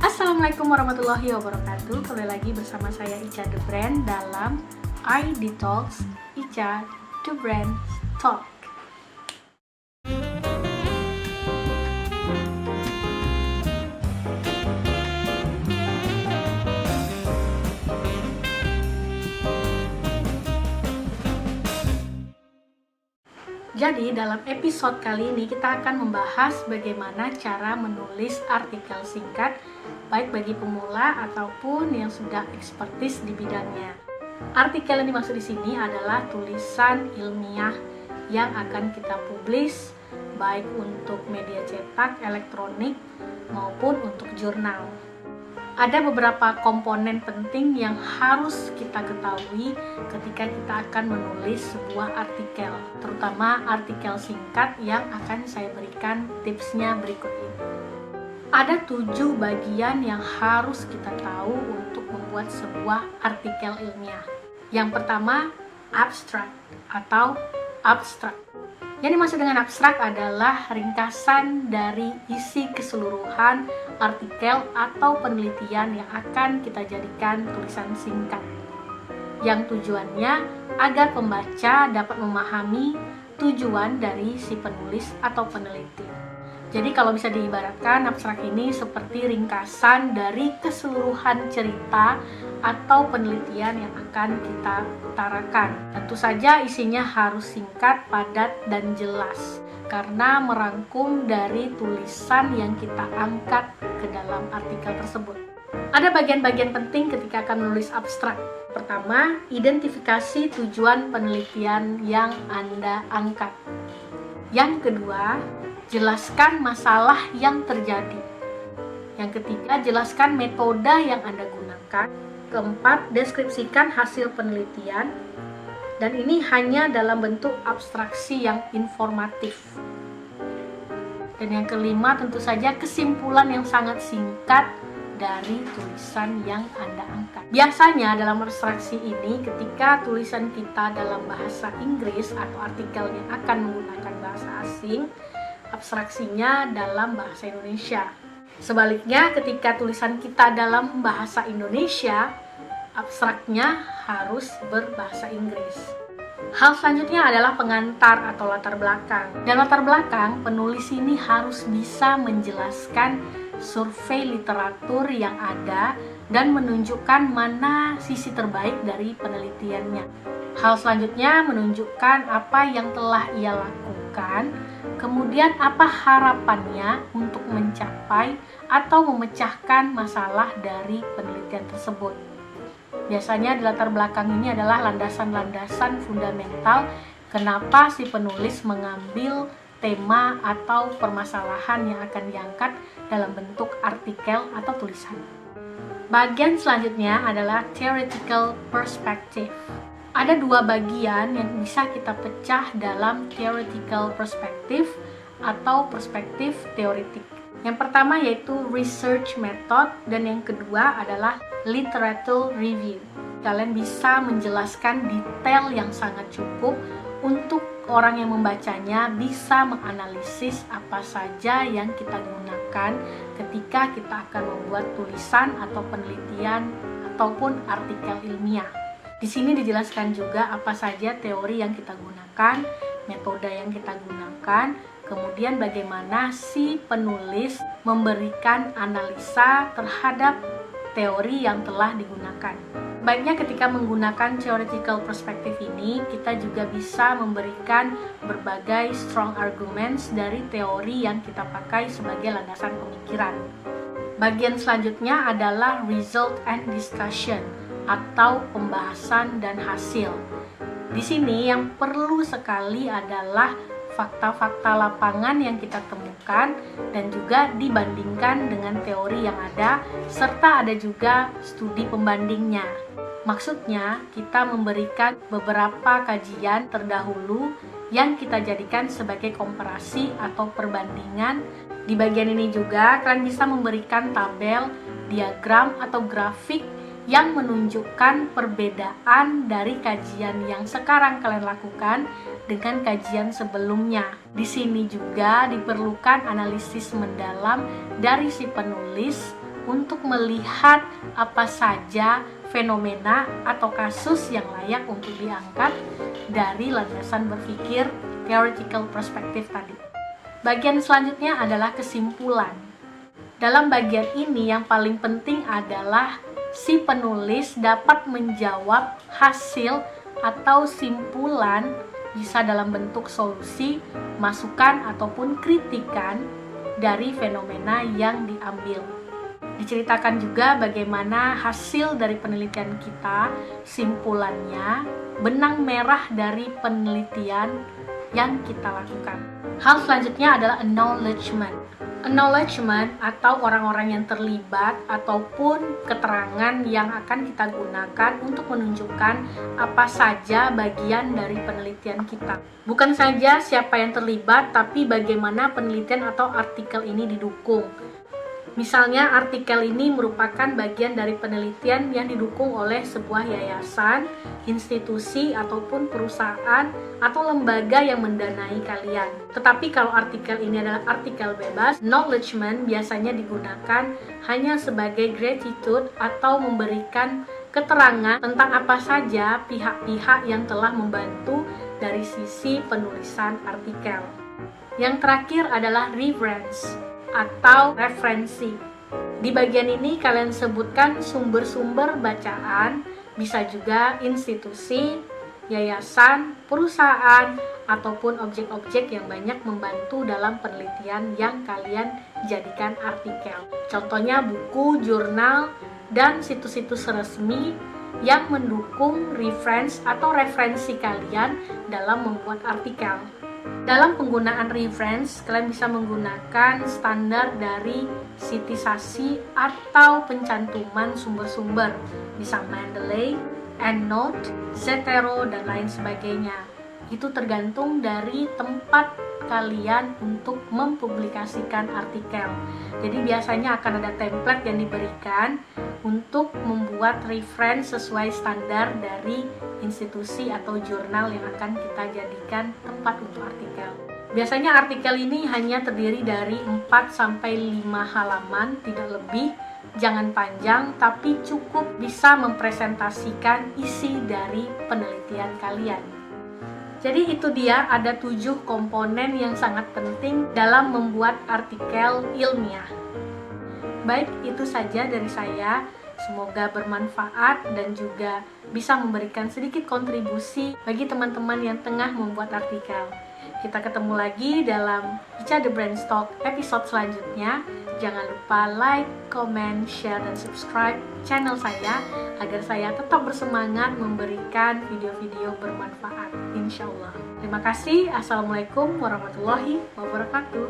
Assalamualaikum warahmatullahi wabarakatuh. Kembali lagi bersama saya Ica The Brand dalam ID Talks Ica The Brand Talk. Jadi dalam episode kali ini kita akan membahas bagaimana cara menulis artikel singkat baik bagi pemula ataupun yang sudah ekspertis di bidangnya. Artikel yang dimaksud di sini adalah tulisan ilmiah yang akan kita publish baik untuk media cetak, elektronik maupun untuk jurnal. Ada beberapa komponen penting yang harus kita ketahui ketika kita akan menulis sebuah artikel, terutama artikel singkat yang akan saya berikan tipsnya berikut ini. Ada 7 bagian yang harus kita tahu untuk membuat sebuah artikel ilmiah. Yang pertama, abstrak atau abstrak. Yang dimaksud dengan abstrak adalah ringkasan dari isi keseluruhan artikel atau penelitian yang akan kita jadikan tulisan singkat. Yang tujuannya agar pembaca dapat memahami tujuan dari si penulis atau peneliti. Jadi kalau bisa diibaratkan, abstrak ini seperti ringkasan dari keseluruhan cerita atau penelitian yang akan kita utarakan. Tentu saja isinya harus singkat, padat, dan jelas karena merangkum dari tulisan yang kita angkat ke dalam artikel tersebut. Ada bagian-bagian penting ketika akan menulis abstrak. Pertama, identifikasi tujuan penelitian yang Anda angkat. Yang kedua, jelaskan masalah yang terjadi. Yang ketiga, jelaskan metode yang Anda gunakan. Keempat, deskripsikan hasil penelitian. Dan ini hanya dalam bentuk abstraksi yang informatif. Dan yang kelima, tentu saja kesimpulan yang sangat singkat dari tulisan yang Anda angkat. Biasanya dalam abstraksi ini, ketika tulisan kita dalam bahasa Inggris atau artikel yang akan menggunakan bahasa asing, abstraksinya dalam bahasa Indonesia. Sebaliknya, ketika tulisan kita dalam bahasa Indonesia, abstraknya harus berbahasa Inggris. Hal selanjutnya adalah pengantar atau latar belakang. Dan latar belakang, penulis ini harus bisa menjelaskan survei literatur yang ada dan menunjukkan mana sisi terbaik dari penelitiannya. Hal selanjutnya menunjukkan apa yang telah ia lakukan, kemudian apa harapannya untuk mencapai atau memecahkan masalah dari penelitian tersebut. Biasanya di latar belakang ini adalah landasan-landasan fundamental kenapa si penulis mengambil tema atau permasalahan yang akan diangkat dalam bentuk artikel atau tulisan. Bagian selanjutnya adalah theoretical perspective. Ada 2 bagian yang bisa kita pecah dalam theoretical perspective atau perspektif teoretik. Yang pertama yaitu research method dan yang kedua adalah literature review. Kalian bisa menjelaskan detail yang sangat cukup untuk orang yang membacanya bisa menganalisis apa saja yang kita gunakan ketika kita akan membuat tulisan atau penelitian ataupun artikel ilmiah. Di sini dijelaskan juga apa saja teori yang kita gunakan, metode yang kita gunakan, kemudian bagaimana si penulis memberikan analisa terhadap teori yang telah digunakan. Baiknya ketika menggunakan theoretical perspective ini, kita juga bisa memberikan berbagai strong arguments dari teori yang kita pakai sebagai landasan pemikiran. Bagian selanjutnya adalah result and discussion atau pembahasan dan hasil. Di sini yang perlu sekali adalah fakta-fakta lapangan yang kita temukan dan juga dibandingkan dengan teori yang ada, serta ada juga studi pembandingnya. Maksudnya, kita memberikan beberapa kajian terdahulu yang kita jadikan sebagai komparasi atau perbandingan. Di bagian ini juga kalian bisa memberikan tabel, diagram atau grafik yang menunjukkan perbedaan dari kajian yang sekarang kalian lakukan dengan kajian sebelumnya. Di sini juga diperlukan analisis mendalam dari si penulis untuk melihat apa saja fenomena atau kasus yang layak untuk diangkat dari landasan berpikir theoretical perspective tadi. Bagian selanjutnya adalah kesimpulan. Dalam bagian ini yang paling penting adalah si penulis dapat menjawab hasil atau simpulan, bisa dalam bentuk solusi, masukan, ataupun kritikan dari fenomena yang diambil. Diceritakan juga bagaimana hasil dari penelitian kita, simpulannya, benang merah dari penelitian yang kita lakukan. Hal selanjutnya adalah acknowledgement. Acknowledgement atau orang-orang yang terlibat ataupun keterangan yang akan kita gunakan untuk menunjukkan apa saja bagian dari penelitian kita. Bukan saja siapa yang terlibat, tapi bagaimana penelitian atau artikel ini didukung. Misalnya artikel ini merupakan bagian dari penelitian yang didukung oleh sebuah yayasan, institusi, ataupun perusahaan atau lembaga yang mendanai kalian. Tetapi kalau artikel ini adalah artikel bebas, acknowledgement biasanya digunakan hanya sebagai gratitude atau memberikan keterangan tentang apa saja pihak-pihak yang telah membantu dari sisi penulisan artikel. Yang terakhir adalah reference atau referensi. Di bagian ini kalian sebutkan sumber-sumber bacaan, bisa juga institusi, yayasan, perusahaan, ataupun objek-objek yang banyak membantu dalam penelitian yang kalian jadikan artikel. Contohnya buku, jurnal, dan situs-situs resmi yang mendukung reference atau referensi kalian dalam membuat artikel. Dalam penggunaan reference, kalian bisa menggunakan standar dari sitisasi atau pencantuman sumber-sumber, bisa Mendeley, EndNote, Zotero, dan lain sebagainya. Itu tergantung dari tempat kalian untuk mempublikasikan artikel. Jadi biasanya akan ada template yang diberikan untuk membuat reference sesuai standar dari institusi atau jurnal yang akan kita jadikan tempat untuk artikel. Biasanya artikel ini hanya terdiri dari 4-5 halaman, tidak lebih. Jangan panjang, tapi cukup bisa mempresentasikan isi dari penelitian kalian. Jadi itu dia, ada 7 komponen yang sangat penting dalam membuat artikel ilmiah. Baik, itu saja dari saya. Semoga bermanfaat dan juga bisa memberikan sedikit kontribusi bagi teman-teman yang tengah membuat artikel. Kita ketemu lagi dalam Ica The Brainstalk episode selanjutnya. Jangan lupa like, comment, share, dan subscribe channel saya agar saya tetap bersemangat memberikan video-video bermanfaat, insya Allah. Terima kasih. Assalamualaikum warahmatullahi wabarakatuh.